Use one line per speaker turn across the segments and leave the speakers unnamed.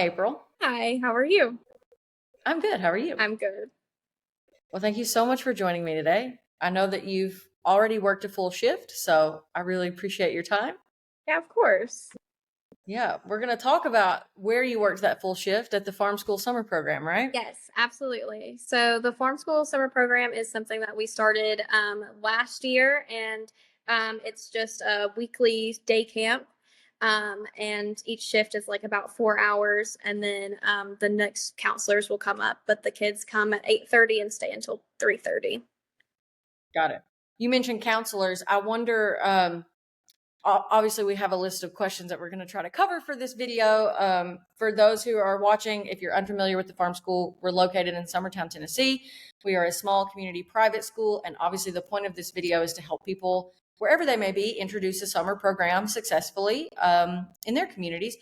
April.
Hi, how are you?
I'm good. How are you?
I'm good.
Well, thank you so much for joining me today. I know that you've already worked a full shift, so I really appreciate your time.
Yeah, of course.
Yeah, we're going to talk about where you worked that full shift at the Farm School Summer Program, right?
Yes, absolutely. So the Farm School Summer Program is something that we started last year, and it's just a weekly day camp. And each shift is like about 4 hours, and then the next counselors will come up, but the kids come at 8:30 and stay until 3:30.
Got it. You mentioned counselors. I wonder, obviously we have a list of questions that we're going to try to cover for this video. For those who are watching, if you're unfamiliar with the Farm School, we're located in Summertown, Tennessee. We are a small community private school, and obviously the point of this video is to help people, wherever they may be, introduce a summer program successfully in their communities.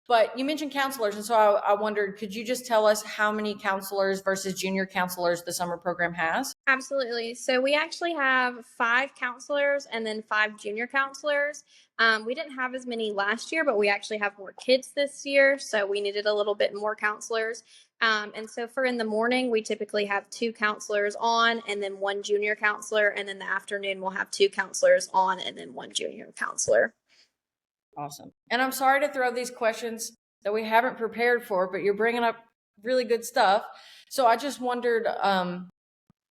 But you mentioned counselors, and so I wondered, could you just tell us how many counselors versus junior counselors the summer program has?
Absolutely. So we actually have 5 counselors and then 5 junior counselors. We didn't have as many last year, but we actually have more kids this year, so we needed a little bit more counselors. And so for in the morning, we typically have 2 counselors on and then 1 junior counselor, and then the afternoon we'll have 2 counselors on and then 1 junior counselor.
Awesome. And I'm sorry to throw these questions that we haven't prepared for, but you're bringing up really good stuff. So I just wondered,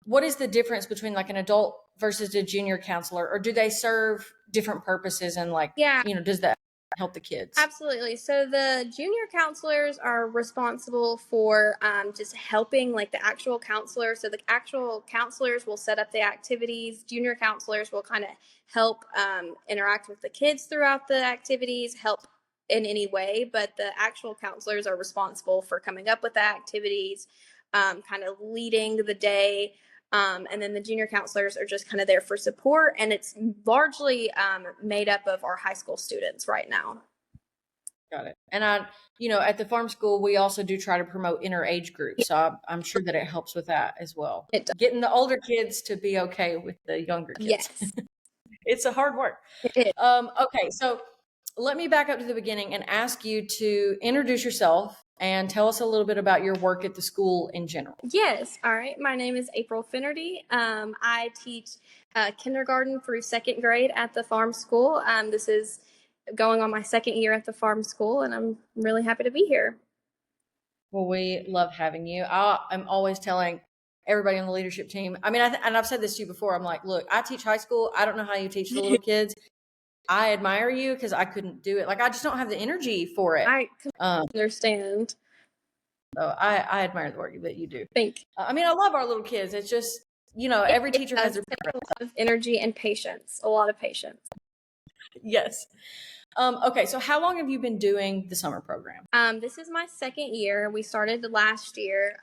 what is the difference between like an adult versus a junior counselor, or do they serve different purposes? And
Yeah.
Does that help the kids?
Absolutely. So the junior counselors are responsible for just helping like the actual counselor. So the actual counselors will set up the activities. Junior counselors will kind of help interact with the kids throughout the activities, help in any way. But the actual counselors are responsible for coming up with the activities, kind of leading the day. And then the junior counselors are just kind of there for support. And it's largely made up of our high school students right now.
Got it. And at the farm school, we also do try to promote inner age groups. So I'm sure that it helps with that as well.
It does.
Getting the older kids to be okay with the younger kids.
Yes.
It's a hard work.
It is.
Okay, so let me back up to the beginning and ask you to introduce yourself and tell us a little bit about your work at the school in general.
Yes. All right. My name is April Finerty. I teach kindergarten through 2nd grade at the farm school. This is going on my 2nd year at the farm school, and I'm really happy to be here.
Well, we love having you. I'm always telling everybody on the leadership team. I mean, and I've said this to you before. I'm like, look, I teach high school. I don't know how you teach the little kids. I admire you because I couldn't do it. Like, I just don't have the energy for it.
I understand.
So I admire the work that you do.
Thank you.
I mean, I love our little kids. It's just, every teacher has their
a lot of energy and patience. A lot of patience.
Yes. Okay, so how long have you been doing the summer program?
This is my 2nd year. We started last year,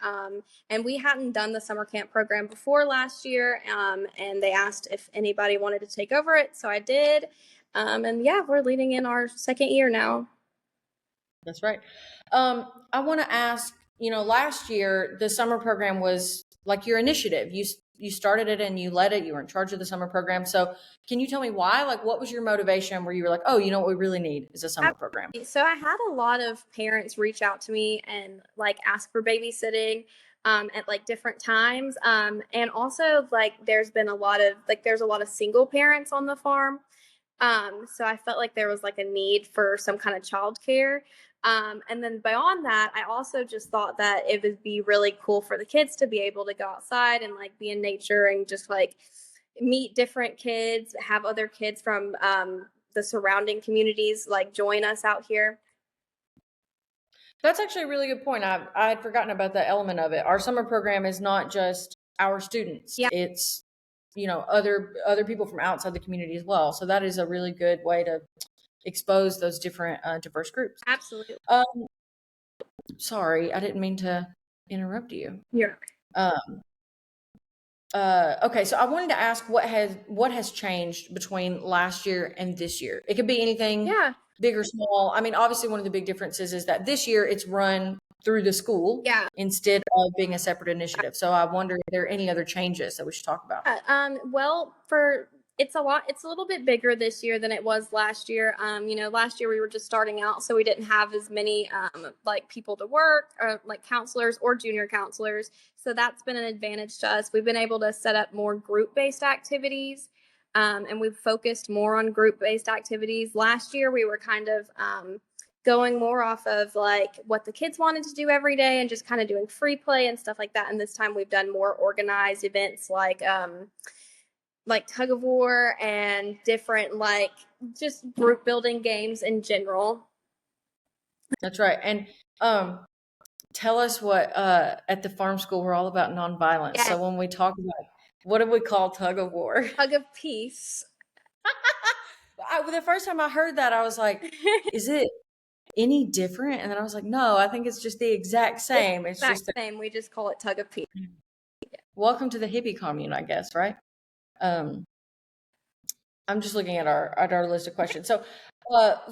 and we hadn't done the summer camp program before last year, and they asked if anybody wanted to take over it, so I did. And yeah, we're leading in our 2nd year now.
That's right. I want to ask, last year the summer program was like your initiative. You started it and you led it. You were in charge of the summer program. So can you tell me why? Like, what was your motivation where you were like, oh, what we really need is a summer program?
So I had a lot of parents reach out to me and like ask for babysitting at like different times. And also like there's a lot of single parents on the farm. So I felt like there was like a need for some kind of childcare. And then beyond that, I also just thought that it would be really cool for the kids to be able to go outside and like be in nature and just like meet different kids, have other kids from the surrounding communities like join us out here.
That's actually a really good point. I had forgotten about that element of it. Our summer program is not just our students.
Yeah.
It's, other people from outside the community as well. So that is a really good way to expose those different diverse groups.
Absolutely.
Sorry, I didn't mean to interrupt you.
Yeah.
Okay, so I wanted to ask what has changed between last year and this year. It could be anything, big or small. I mean, obviously one of the big differences is that this year it's run through the school instead of being a separate initiative. So I wonder if there are any other changes that we should talk about.
Well, for It's a little bit bigger this year than it was last year. Last year we were just starting out, so we didn't have as many like people to work, or like counselors or junior counselors. So that's been an advantage to us. We've been able to set up more group-based activities, and we've focused more on group-based activities. Last year we were kind of going more off of like what the kids wanted to do every day and just kind of doing free play and stuff like that. And this time we've done more organized events like tug of war and different like just group building games in general.
That's right. And tell us what at the farm school we're all about nonviolence.
Yeah,
So when we talk about what do we call tug of war?
tug of peace.
The first time I heard that, I was like, is it any different? And then I was like, no, I think it's just the exact
It's
same.
the
It's
exact
just
same. We just call it tug of peace.
welcome to the hippie commune, I guess, right? Um, I'm just looking at our list of questions. So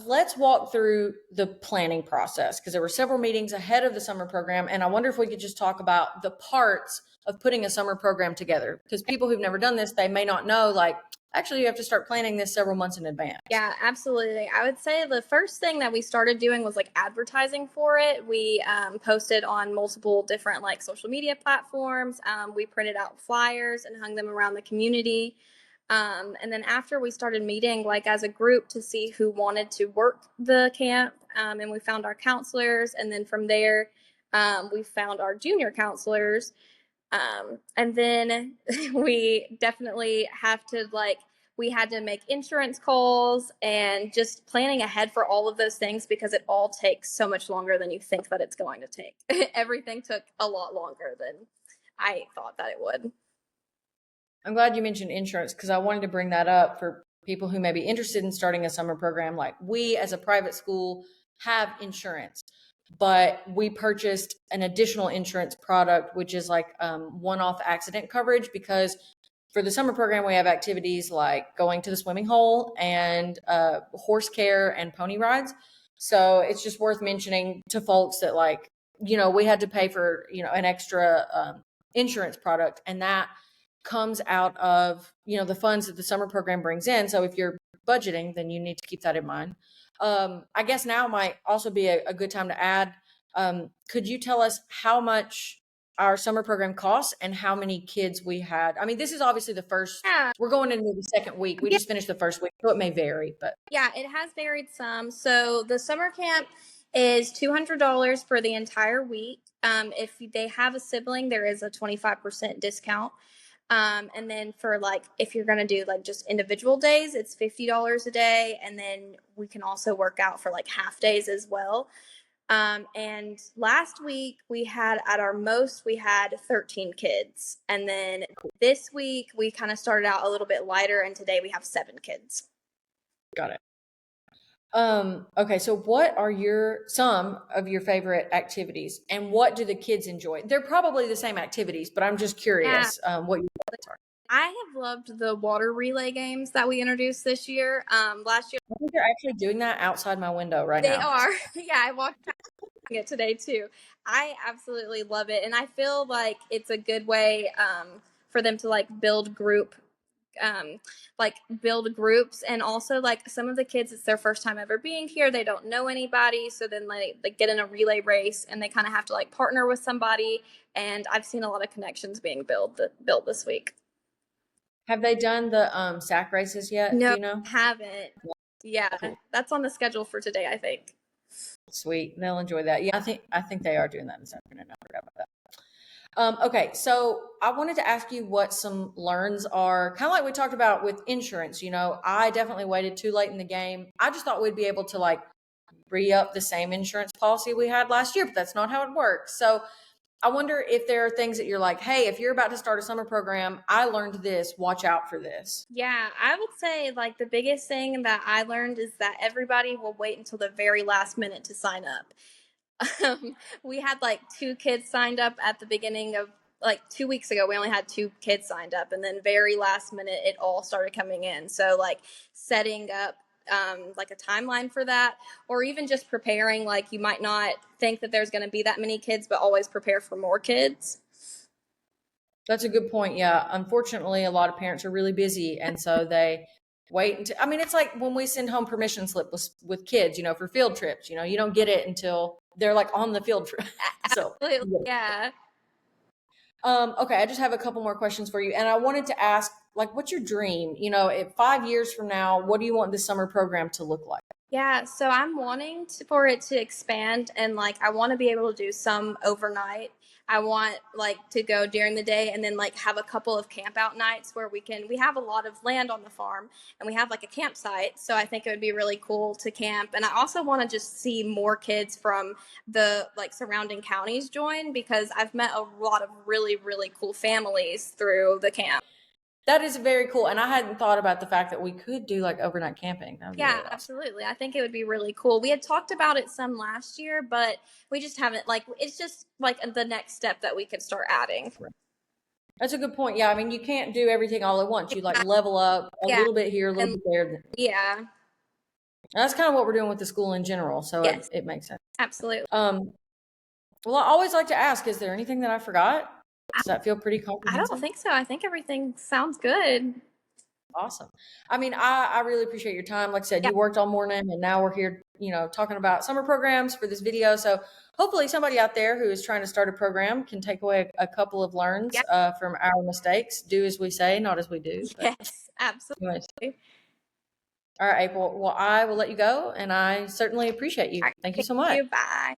let's walk through the planning process because there were several meetings ahead of the summer program, and I wonder if we could just talk about the parts of putting a summer program together because people who've never done this, they may not know, like, actually you have to start planning this several months in advance.
Yeah, absolutely. I would say the first thing that we started doing was like advertising for it. We posted on multiple different like social media platforms. We printed out flyers and hung them around the community. And then after we started meeting like as a group to see who wanted to work the camp, and we found our counselors. And then from there, we found our junior counselors. And then we definitely have to like, we had to make insurance calls and just planning ahead for all of those things because it all takes so much longer than you think that it's going to take. Everything took a lot longer than I thought that it would.
I'm glad you mentioned insurance because I wanted to bring that up for people who may be interested in starting a summer program. Like we, as a private school, have insurance, but we purchased an additional insurance product, which is like one-off accident coverage because for the summer program, we have activities like going to the swimming hole and horse care and pony rides. So it's just worth mentioning to folks that like, we had to pay for, an extra insurance product and that comes out of the funds that the summer program brings in. So if you're budgeting, then you need to keep that in mind. I guess now might also be a good time to add. Could you tell us how much our summer program costs and how many kids we had? I mean, this is obviously the first.
Yeah.
We're going into the second week. We just finished the first week, so it may vary. But
Yeah, it has varied some. So the summer camp is $200 for the entire week. If they have a sibling, there is a 25% discount. And then for like, if you're going to do like just individual days, it's $50 a day. And then we can also work out for like half days as well. And last week we had at our most, we had 13 kids. And then this week we kind of started out a little bit lighter. And today we have 7 kids.
got it. Okay, so what are some of your favorite activities and what do the kids enjoy? They're probably the same activities, but I'm just curious what your favorites are.
I have loved the water relay games that we introduced this year. Last year
I think they're actually doing that outside my window right
they
now.
are. Yeah, I walked past it today too. I absolutely love it, and I feel like it's a good way for them to like build groups, and also like some of the kids, it's their first time ever being here, they don't know anybody, so then they get in a relay race and they kind of have to like partner with somebody, and I've seen a lot of connections being built this week.
Have they done the sack races yet?
No,
Do you know?
haven't. Yeah,
Cool.
that's on the schedule for today, I think.
Sweet. They'll enjoy that. Yeah, I think they are doing that this afternoon. I forgot about that. Okay, so I wanted to ask you what some learns are, kind of like we talked about with insurance. I definitely waited too late in the game. I just thought we'd be able to like re-up the same insurance policy we had last year, but that's not how it works. So I wonder if there are things that you're like, hey, if you're about to start a summer program, I learned this, watch out for this.
Yeah, I would say like the biggest thing that I learned is that everybody will wait until the very last minute to sign up. We had like 2 kids signed up at the beginning of like 2 weeks ago. We only had 2 kids signed up, and then very last minute it all started coming in. So like setting up like a timeline for that, or even just preparing, like you might not think that there's going to be that many kids, but always prepare for more kids.
That's a good point. Yeah. Unfortunately, a lot of parents are really busy. And so they wait until, I mean, it's like when we send home permission slip with kids, for field trips, you don't get it until they're like on the field trip. So,
Absolutely. Yeah.
okay. I just have a couple more questions for you. And I wanted to ask, like, what's your dream? If 5 years from now, what do you want this summer program to look like?
Yeah, so I'm wanting for it to expand, and like I want to be able to do some overnight. I want like to go during the day and then like have a couple of camp out nights where we have a lot of land on the farm and we have like a campsite. So I think it would be really cool to camp. And I also want to just see more kids from the like surrounding counties join, because I've met a lot of really, really cool families through the camp.
That is very cool. And I hadn't thought about the fact that we could do like overnight camping. That would be
Yeah,
really awesome.
absolutely. I think it would be really cool. We had talked about it some last year, but we just haven't, like, it's just like the next step that we could start adding.
That's a good point. Yeah. I mean, you can't do everything all at once. You like level up a
Yeah.
little bit here, a little
And
bit there.
yeah.
That's kind of what we're doing with the school in general. So it,
Yes,
it makes sense.
absolutely.
Well, I always like to ask, is there anything that I forgot? Does that feel pretty
I don't
comprehensive?
think so. I think everything sounds good.
Awesome. I mean, I really appreciate your time. Like I said,
Yeah.
you worked all morning and now we're here, talking about summer programs for this video. So hopefully somebody out there who is trying to start a program can take away a couple of learns
Yeah.
from our mistakes. Do as we say, not as we do. But
Yes, absolutely.
anyways. All right, April. Well, I will let you go and I certainly appreciate you.
All right.
Thank you
Thank
so much.
you. Bye.